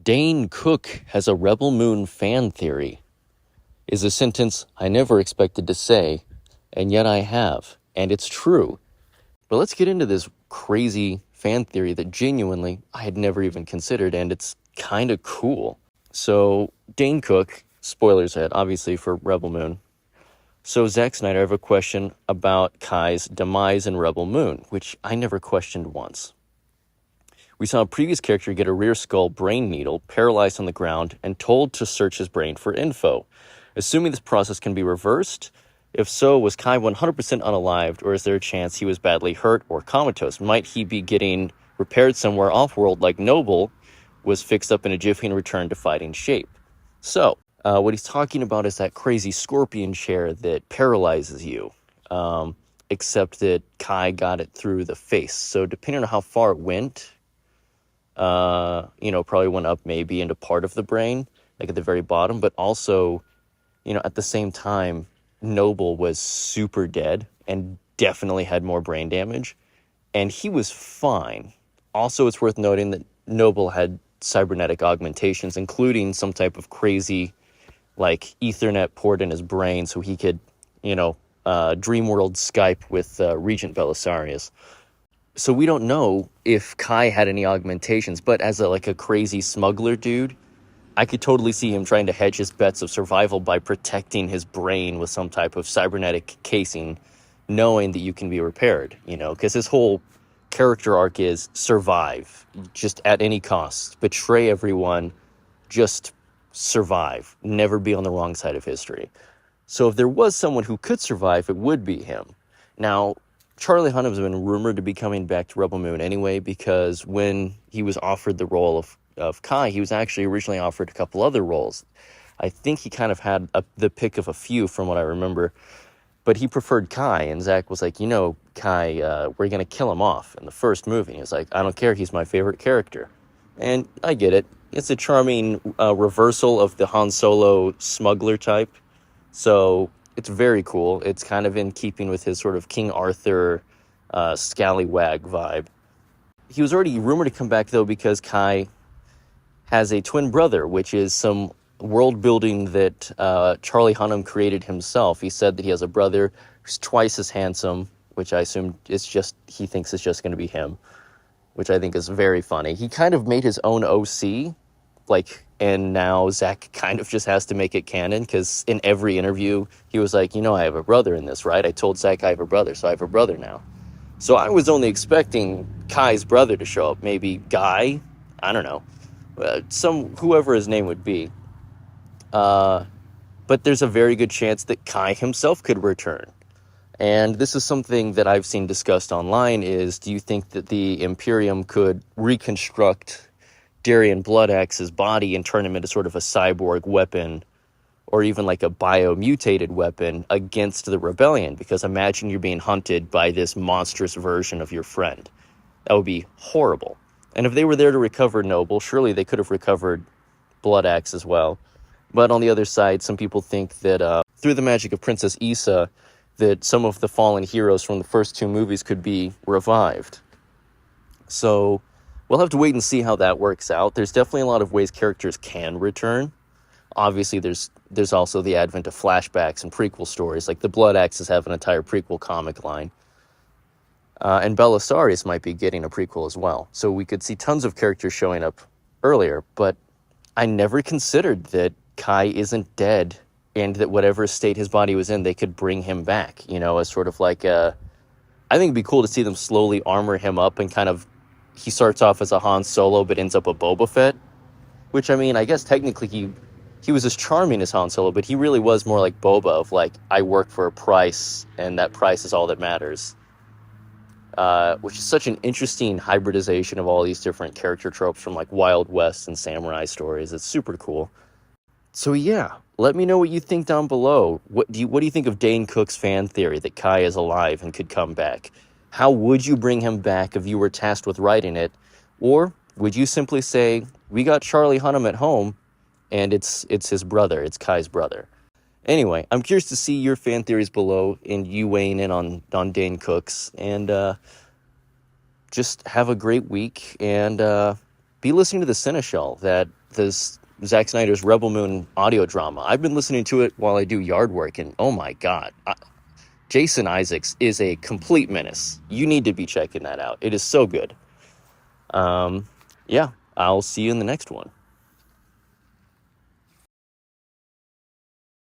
Dane Cook has a Rebel Moon fan theory is a sentence I never expected to say, and yet I have, and it's true. But let's get into this crazy fan theory that genuinely I had never even considered, and it's kind of cool. So, Dane Cook, spoilers ahead, obviously, for Rebel Moon. So, Zack Snyder, I have a question about Kai's demise in Rebel Moon, which I never questioned once. We saw a previous character get a rear skull brain needle, paralyzed on the ground, and told to search his brain for info. Assuming this process can be reversed, if so, was Kai 100% unalived, or is there a chance he was badly hurt or comatose? Might he be getting repaired somewhere off-world like Noble was fixed up in a jiffy and returned to fighting shape? So, what he's talking about is that crazy scorpion chair that paralyzes you, except that Kai got it through the face. So depending on how far it went, probably went up maybe into part of the brain, like at the very bottom, but also, at the same time, Noble was super dead and definitely had more brain damage, and he was fine. Also, it's worth noting that Noble had cybernetic augmentations, including some type of crazy, like, Ethernet port in his brain so he could, Dreamworld Skype with Regent Belisarius. So we don't know if Kai had any augmentations, but as a crazy smuggler dude, I could totally see him trying to hedge his bets of survival by protecting his brain with some type of cybernetic casing, knowing that you can be repaired, because his whole character arc is survive, just at any cost, betray everyone, just survive, never be on the wrong side of history. So if there was someone who could survive, it would be him. Now, Charlie Hunnam's been rumored to be coming back to Rebel Moon anyway, because when he was offered the role of Kai, he was actually originally offered a couple other roles. I think he kind of had the pick of a few from what I remember, but he preferred Kai, and Zach was like, Kai, we're going to kill him off in the first movie. He was like, I don't care, he's my favorite character. And I get it. It's a charming reversal of the Han Solo smuggler type, so it's very cool. It's kind of in keeping with his sort of King Arthur scallywag vibe. He was already rumored to come back, though, because Kai has a twin brother, which is some world building that Charlie Hunnam created himself. He said that he has a brother who's twice as handsome, which I assume he thinks it's just going to be him, which I think is very funny. He kind of made his own OC, and now Zach kind of just has to make it canon, because in every interview, he was like, I have a brother in this, right? I told Zach I have a brother, so I have a brother now. So I was only expecting Kai's brother to show up, maybe Guy, I don't know, whoever his name would be. But there's a very good chance that Kai himself could return. And this is something that I've seen discussed online is, do you think that the Imperium could reconstruct Darien Bloodaxe's body and turn him into sort of a cyborg weapon, or even like a biomutated weapon against the rebellion? Because imagine you're being hunted by this monstrous version of your friend. That would be horrible. And if they were there to recover Noble, surely they could have recovered Bloodaxe as well. But on the other side, some people think that through the magic of Princess Issa, that some of the fallen heroes from the first two movies could be revived. So we'll have to wait and see how that works out. There's definitely a lot of ways characters can return. Obviously, there's also the advent of flashbacks and prequel stories, like the Blood Axes have an entire prequel comic line. And Belisarius might be getting a prequel as well. So we could see tons of characters showing up earlier, but I never considered that Kai isn't dead, and that whatever state his body was in, they could bring him back, as sort of like I think it'd be cool to see them slowly armor him up, and kind of, he starts off as a Han Solo, but ends up a Boba Fett, which, I guess technically he was as charming as Han Solo, but he really was more like Boba, of I work for a price, and that price is all that matters. Which is such an interesting hybridization of all these different character tropes from Wild West and samurai stories. It's super cool. So yeah, let me know what you think down below. What do you think of Dane Cook's fan theory that Kai is alive and could come back? How would you bring him back if you were tasked with writing it? Or would you simply say, we got Charlie Hunnam at home, and it's his brother, it's Kai's brother? Anyway, I'm curious to see your fan theories below, and you weighing in on Dane Cook's. And just have a great week, and be listening to the Cineshell, this Zack Snyder's Rebel Moon audio drama. I've been listening to it while I do yard work, and oh my God, Jason Isaacs is a complete menace. You need to be checking that out. It is so good. Yeah, I'll see you in the next one.